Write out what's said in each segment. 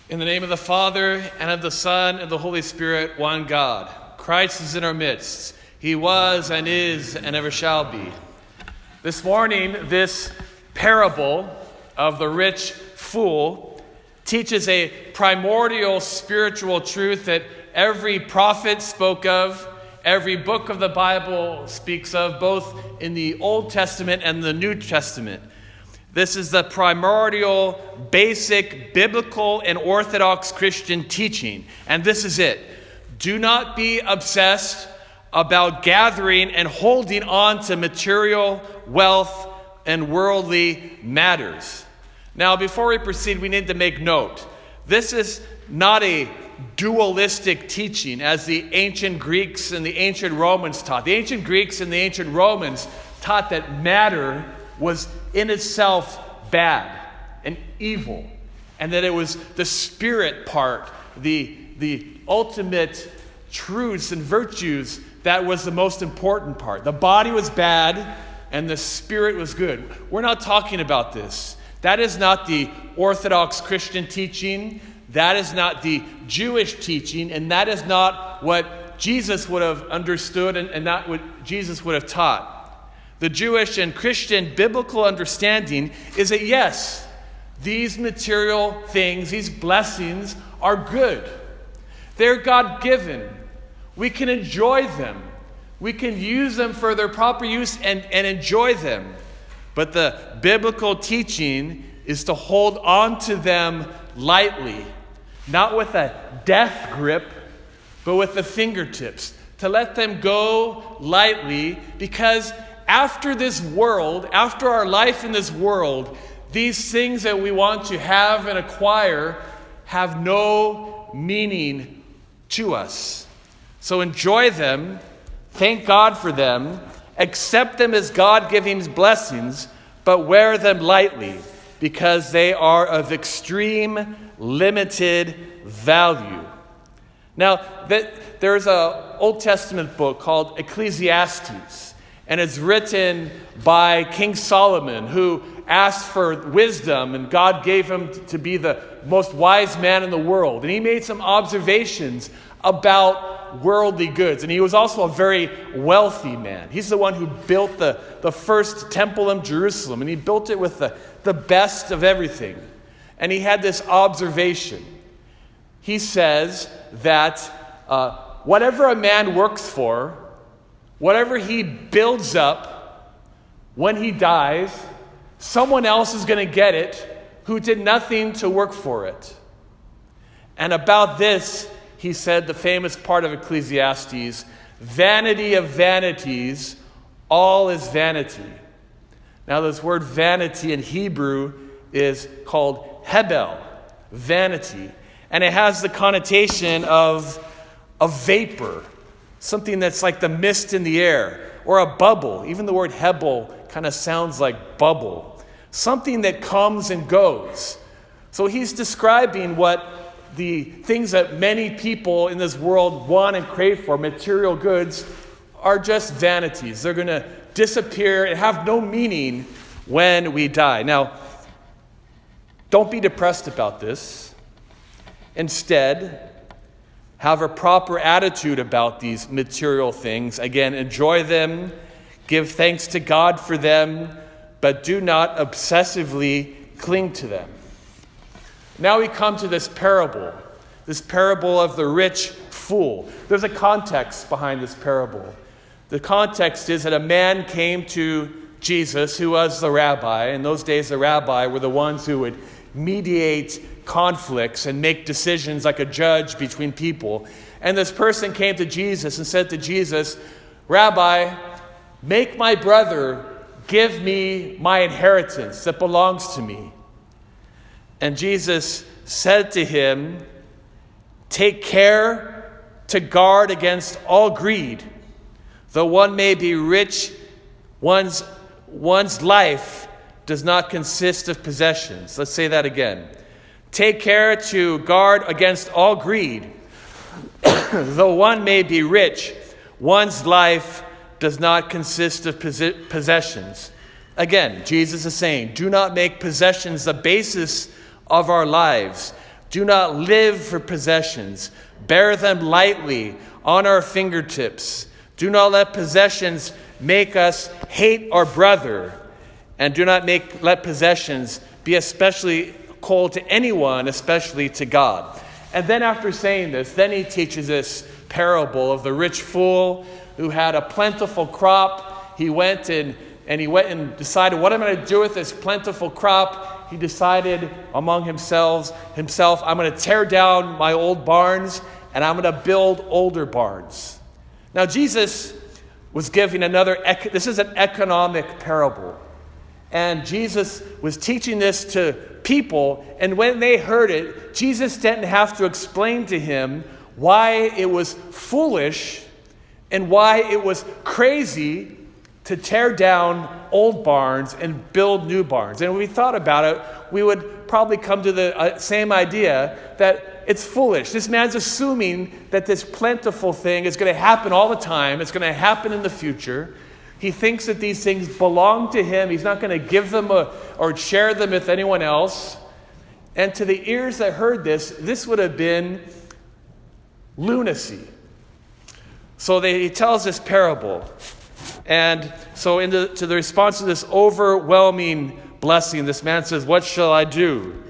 In the name of the Father, and of the Son, and of the Holy Spirit, one God. Christ is in our midst. He was, and is, and ever shall be. This morning, this parable of the rich fool teaches a primordial spiritual truth that every prophet spoke of, every book of the Bible speaks of, both in the Old Testament and the New Testament. This is the primordial, basic, biblical, and orthodox Christian teaching. And this is it. Do not be obsessed about gathering and holding on to material wealth and worldly matters. Now, before we proceed, we need to make note. This is not a dualistic teaching as the ancient Greeks and the ancient Romans taught. The ancient Greeks and the ancient Romans taught that matter was in itself bad and evil, and that it was the spirit part, the ultimate truths and virtues, that was the most important part. The body was bad and the spirit was good. We're not talking about this. That is not the Orthodox Christian teaching. That is not the Jewish teaching, and that is not what Jesus would have understood and not what Jesus would have taught. The Jewish and Christian biblical understanding is that yes, these material things, these blessings are good. They're God-given. We can enjoy them. We can use them for their proper use and enjoy them. But the biblical teaching is to hold on to them lightly, not with a death grip, but with the fingertips. To let them go lightly, because after this world, after our life in this world, these things that we want to have and acquire have no meaning to us. So enjoy them, thank God for them, accept them as God-giving blessings, but wear them lightly because they are of extreme, limited value. Now, there's an Old Testament book called Ecclesiastes. And it's written by King Solomon, who asked for wisdom, and God gave him to be the most wise man in the world. And he made some observations about worldly goods. And he was also a very wealthy man. He's the one who built the first temple in Jerusalem, and he built it with the best of everything. And he had this observation. He says that whatever a man works for, whatever he builds up, when he dies, someone else is going to get it who did nothing to work for it. And about this, he said the famous part of Ecclesiastes, vanity of vanities, all is vanity. Now this word vanity in Hebrew is called hebel, vanity. And it has the connotation of a vapor, something that's like the mist in the air, or a bubble. Even the word hebel kind of sounds like bubble. Something that comes and goes. So he's describing what the things that many people in this world want and crave for, material goods, are just vanities. They're going to disappear and have no meaning when we die. Now, don't be depressed about this. Instead, have a proper attitude about these material things. Again, enjoy them, give thanks to God for them, but do not obsessively cling to them. Now we come to this parable of the rich fool. There's a context behind this parable. The context is that a man came to Jesus, who was the rabbi. In those days, the rabbi were the ones who would mediate conflicts and make decisions like a judge between people. And this person came to Jesus and said to Jesus, "Rabbi, make my brother give me my inheritance that belongs to me." And Jesus said to him, "Take care to guard against all greed. Though one may be rich, one's life does not consist of possessions." Let's say that again. Take care to guard against all greed. Though one may be rich, one's life does not consist of possessions. Again, Jesus is saying, do not make possessions the basis of our lives. Do not live for possessions. Bear them lightly on our fingertips. Do not let possessions make us hate our brother. And do not let possessions be especially cold to anyone, especially to God. And then after saying this, then he teaches this parable of the rich fool who had a plentiful crop. He went and decided, what am I going to do with this plentiful crop? He decided among himself, I'm going to tear down my old barns and I'm going to build older barns. Now Jesus was giving this is an economic parable. And Jesus was teaching this to people, and when they heard it, Jesus didn't have to explain to him why it was foolish and why it was crazy to tear down old barns and build new barns. And when we thought about it, we would probably come to the same idea that it's foolish. This man's assuming that this plentiful thing is going to happen all the time. It's going to happen in the future. He thinks that these things belong to him. He's not going to give them or share them with anyone else. And to the ears that heard this would have been lunacy. So he tells this parable. And so to the response to this overwhelming blessing, this man says, what shall I do?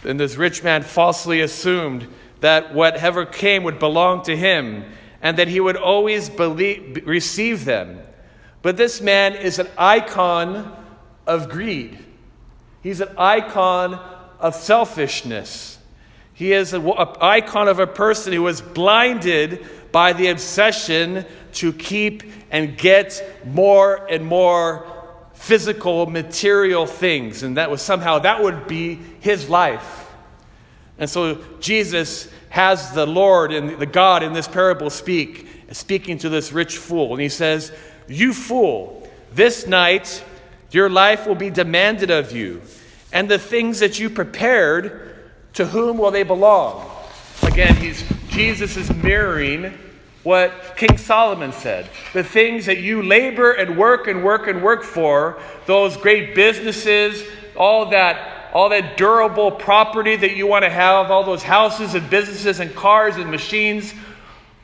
And this rich man falsely assumed that whatever came would belong to him, and that he would always receive them. But this man is an icon of greed. He's an icon of selfishness. He is an icon of a person who was blinded by the obsession to keep and get more and more physical, material things. And that would be his life. And so Jesus has the Lord and the God in this parable speaking to this rich fool. And he says, you fool, this night your life will be demanded of you. And the things that you prepared, to whom will they belong? Again, Jesus is mirroring what King Solomon said. The things that you labor and work for, those great businesses, all that durable property that you want to have, all those houses and businesses and cars and machines,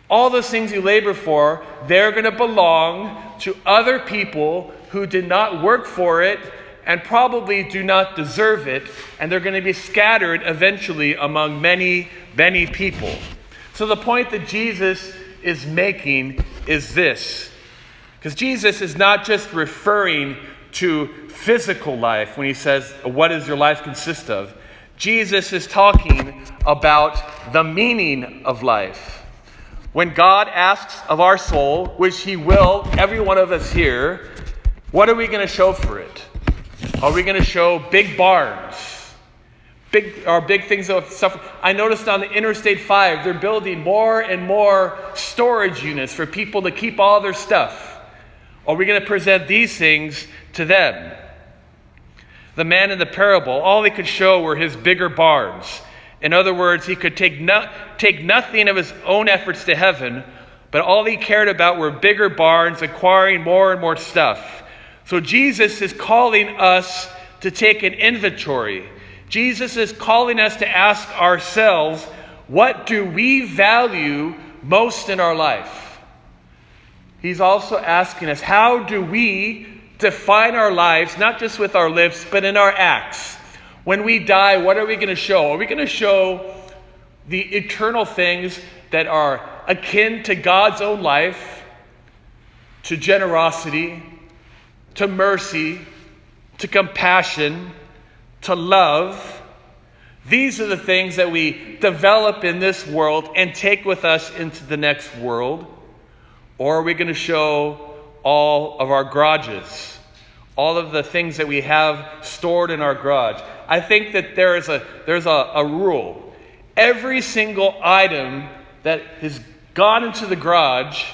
all those things you labor for, they're going to belong to other people who did not work for it and probably do not deserve it, and they're going to be scattered eventually among many, many people. So the point that Jesus is making is this, because Jesus is not just referring to physical life when he says, what does your life consist of? Jesus is talking about the meaning of life. When God asks of our soul, which he will, every one of us here, what are we going to show for it? Are we going to show big barns? Big things of stuff. I noticed on the Interstate 5, they're building more and more storage units for people to keep all their stuff. Are we going to present these things to them? The man in the parable, all he could show were his bigger barns. In other words, he could take nothing of his own efforts to heaven, but all he cared about were bigger barns, acquiring more and more stuff. So Jesus is calling us to take an inventory. Jesus is calling us to ask ourselves, what do we value most in our life? He's also asking us, how do we define our lives, not just with our lips, but in our acts? When we die, what are we going to show? Are we going to show the eternal things that are akin to God's own life, to generosity, to mercy, to compassion, to love? These are the things that we develop in this world and take with us into the next world. Or are we going to show all of our garages, all of the things that we have stored in our garage? I think that there's a rule. Every single item that has gone into the garage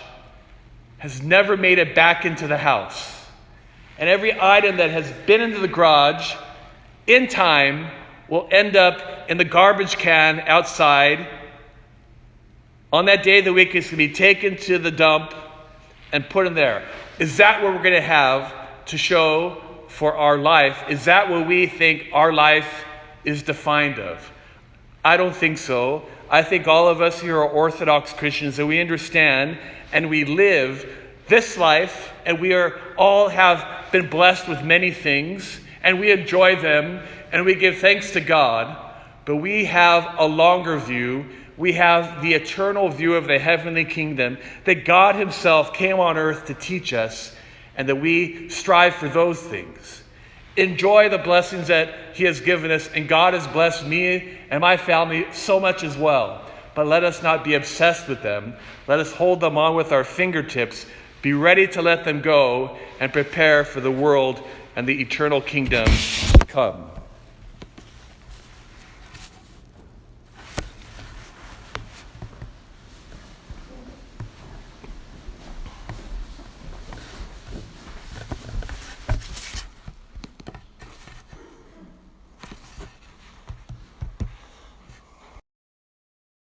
has never made it back into the house. And every item that has been into the garage in time will end up in the garbage can outside. On that day of the week, it's going to be taken to the dump and put in there. Is that what we're going to have to show for our life? Is that what we think our life is defined of. I don't think so. I think all of us here are Orthodox Christians, and we understand and we live this life, and we are all have been blessed with many things, and we enjoy them, and we give thanks to God. But we have a longer view. We have the eternal view of the heavenly kingdom, that God himself came on earth to teach us, and that we strive for those things. Enjoy the blessings that he has given us, and God has blessed me and my family so much as well. But let us not be obsessed with them. Let us hold them on with our fingertips, be ready to let them go, and prepare for the world and the eternal kingdom to come.